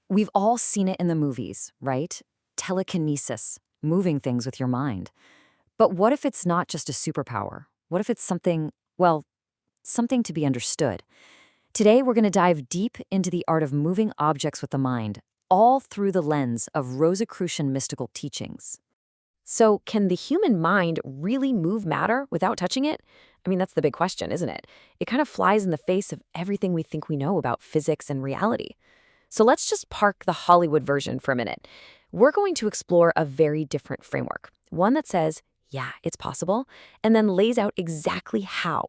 We've all seen it in the movies, right? Telekinesis, moving things with your mind. But what if it's not just a superpower? What if it's something, well, something to be understood? Today, we're going to dive deep into the art of moving objects with the mind, all through the lens of Rosicrucian mystical teachings. So, can the human mind really move matter without touching it? I mean, that's the big question, isn't it? It kind of flies in the face of everything we think we know about physics and reality. So, let's just park the Hollywood version for a minute. We're going to explore a very different framework, one that says, yeah, it's possible, and then lays out exactly how.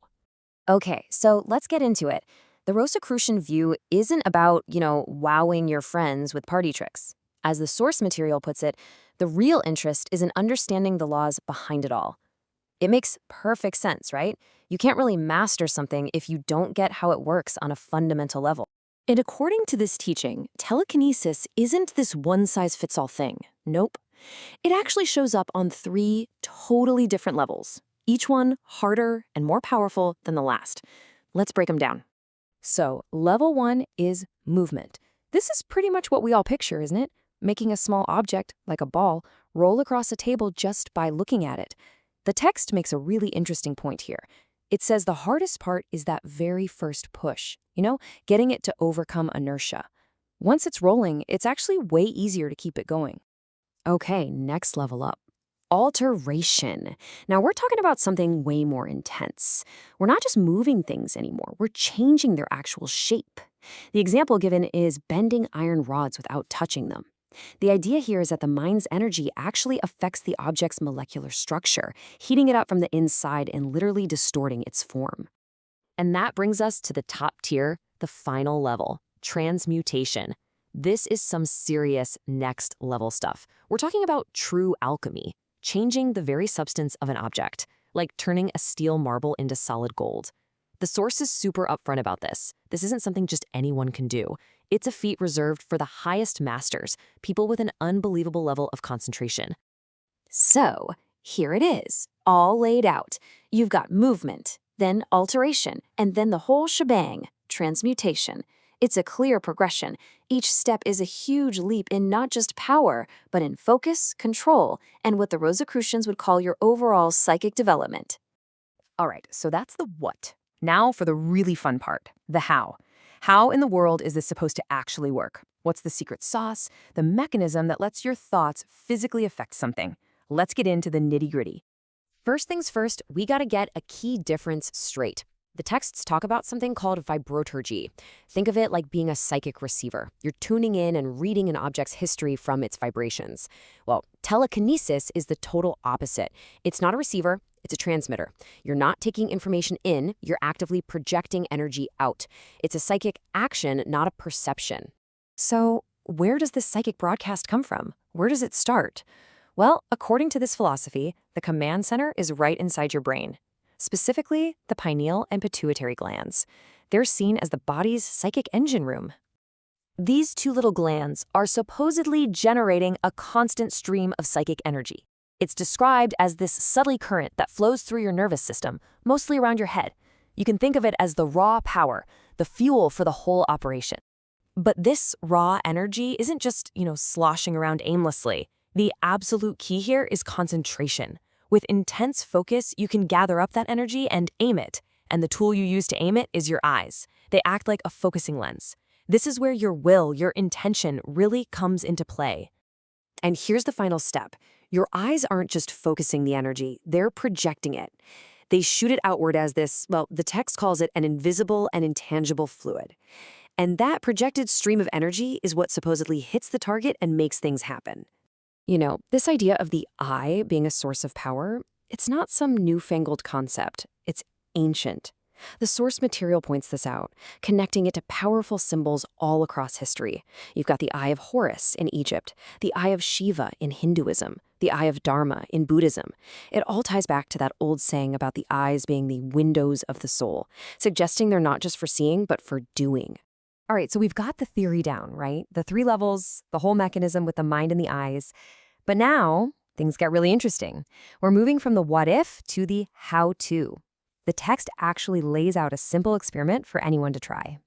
Okay, so let's get into it. The Rosicrucian view isn't about, wowing your friends with party tricks. As the source material puts it, the real interest is in understanding the laws behind it all. It makes perfect sense, right? You can't really master something if you don't get how it works on a fundamental level. And according to this teaching, telekinesis isn't this one-size-fits-all thing. Nope. It actually shows up on three totally different levels, each one harder and more powerful than the last. Let's break them down. So, level one is movement. This is pretty much what we all picture, isn't it? Making a small object, like a ball, roll across a table just by looking at it. The text makes a really interesting point here. It says the hardest part is that very first push, getting it to overcome inertia. Once it's rolling, it's actually way easier to keep it going. Okay, next level up. Alteration. Now we're talking about something way more intense. We're not just moving things anymore, we're changing their actual shape. The example given is bending iron rods without touching them. The idea here is that the mind's energy actually affects the object's molecular structure, heating it up from the inside and literally distorting its form. And that brings us to the top tier, the final level, transmutation. This is some serious next level stuff. We're talking about true alchemy, changing the very substance of an object, like turning a steel marble into solid gold. The source is super upfront about this. This isn't something just anyone can do. It's a feat reserved for the highest masters, people with an unbelievable level of concentration. So, here it is, all laid out. You've got movement, then alteration, and then the whole shebang, transmutation. It's a clear progression. Each step is a huge leap in not just power, but in focus, control, and what the Rosicrucians would call your overall psychic development. All right, so that's the what. Now for the really fun part, the how. How in the world is this supposed to actually work? What's the secret sauce, the mechanism that lets your thoughts physically affect something? Let's get into the nitty-gritty. First things first, we gotta get a key difference straight. The texts talk about something called vibroturgy. Think of it like being a psychic receiver. You're tuning in and reading an object's history from its vibrations. Well, telekinesis is the total opposite. It's not a receiver, it's a transmitter. You're not taking information in, you're actively projecting energy out. It's a psychic action, not a perception. So, where does this psychic broadcast come from? Where does it start? Well, according to this philosophy, the command center is right inside your brain. Specifically, the pineal and pituitary glands. They're seen as the body's psychic engine room. These two little glands are supposedly generating a constant stream of psychic energy. It's described as this subtle current that flows through your nervous system, mostly around your head. You can think of it as the raw power, the fuel for the whole operation. But this raw energy isn't just, sloshing around aimlessly. The absolute key here is concentration. With intense focus, you can gather up that energy and aim it. And the tool you use to aim it is your eyes. They act like a focusing lens. This is where your will, your intention, really comes into play. And here's the final step. Your eyes aren't just focusing the energy, they're projecting it. They shoot it outward as this, the text calls it an invisible and intangible fluid. And that projected stream of energy is what supposedly hits the target and makes things happen. This idea of the eye being a source of power, it's not some newfangled concept. It's ancient. The source material points this out, connecting it to powerful symbols all across history. You've got the Eye of Horus in Egypt, the Eye of Shiva in Hinduism, the Eye of Dharma in Buddhism. It all ties back to that old saying about the eyes being the windows of the soul, suggesting they're not just for seeing, but for doing. All right, so we've got the theory down, right? The three levels, the whole mechanism with the mind and the eyes. But now, things get really interesting. We're moving from the what if to the how to. The text actually lays out a simple experiment for anyone to try.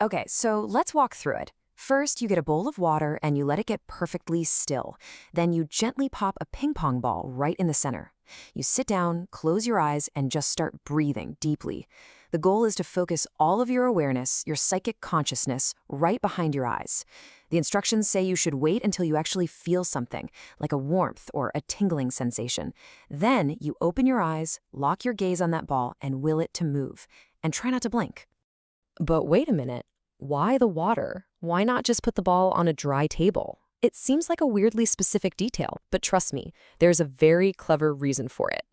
Okay, so let's walk through it. First, you get a bowl of water and you let it get perfectly still. Then you gently pop a ping pong ball right in the center. You sit down, close your eyes, and just start breathing deeply. The goal is to focus all of your awareness, your psychic consciousness, right behind your eyes. The instructions say you should wait until you actually feel something, like a warmth or a tingling sensation. Then you open your eyes, lock your gaze on that ball, and will it to move. And try not to blink. But wait a minute. Why the water? Why not just put the ball on a dry table? It seems like a weirdly specific detail, but trust me, there's a very clever reason for it.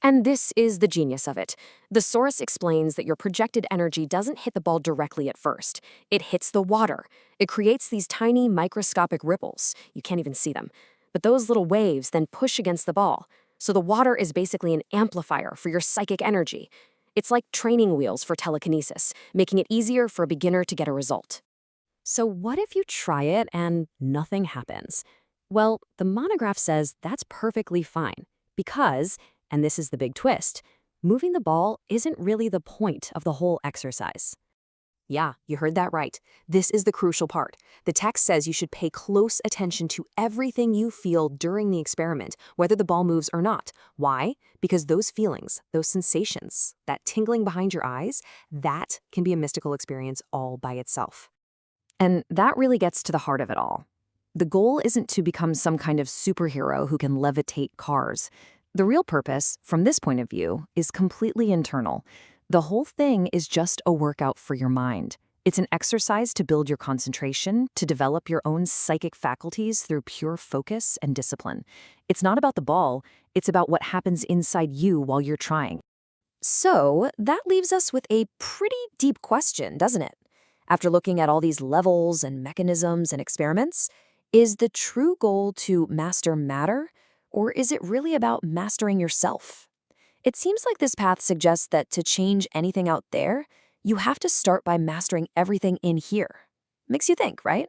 And this is the genius of it. The source explains that your projected energy doesn't hit the ball directly at first. It hits the water. It creates these tiny microscopic ripples. You can't even see them. But those little waves then push against the ball. So the water is basically an amplifier for your psychic energy. It's like training wheels for telekinesis, making it easier for a beginner to get a result. So what if you try it and nothing happens? Well, the monograph says that's perfectly fine because, and this is the big twist, moving the ball isn't really the point of the whole exercise. Yeah, you heard that right. This is the crucial part. The text says you should pay close attention to everything you feel during the experiment, whether the ball moves or not. Why? Because those feelings, those sensations, that tingling behind your eyes, that can be a mystical experience all by itself. And that really gets to the heart of it all. The goal isn't to become some kind of superhero who can levitate cars. The real purpose, from this point of view, is completely internal. The whole thing is just a workout for your mind. It's an exercise to build your concentration, to develop your own psychic faculties through pure focus and discipline. It's not about the ball, it's about what happens inside you while you're trying. So, that leaves us with a pretty deep question, doesn't it? After looking at all these levels and mechanisms and experiments, is the true goal to master matter, or is it really about mastering yourself? It seems like this path suggests that to change anything out there, you have to start by mastering everything in here. Makes you think, right?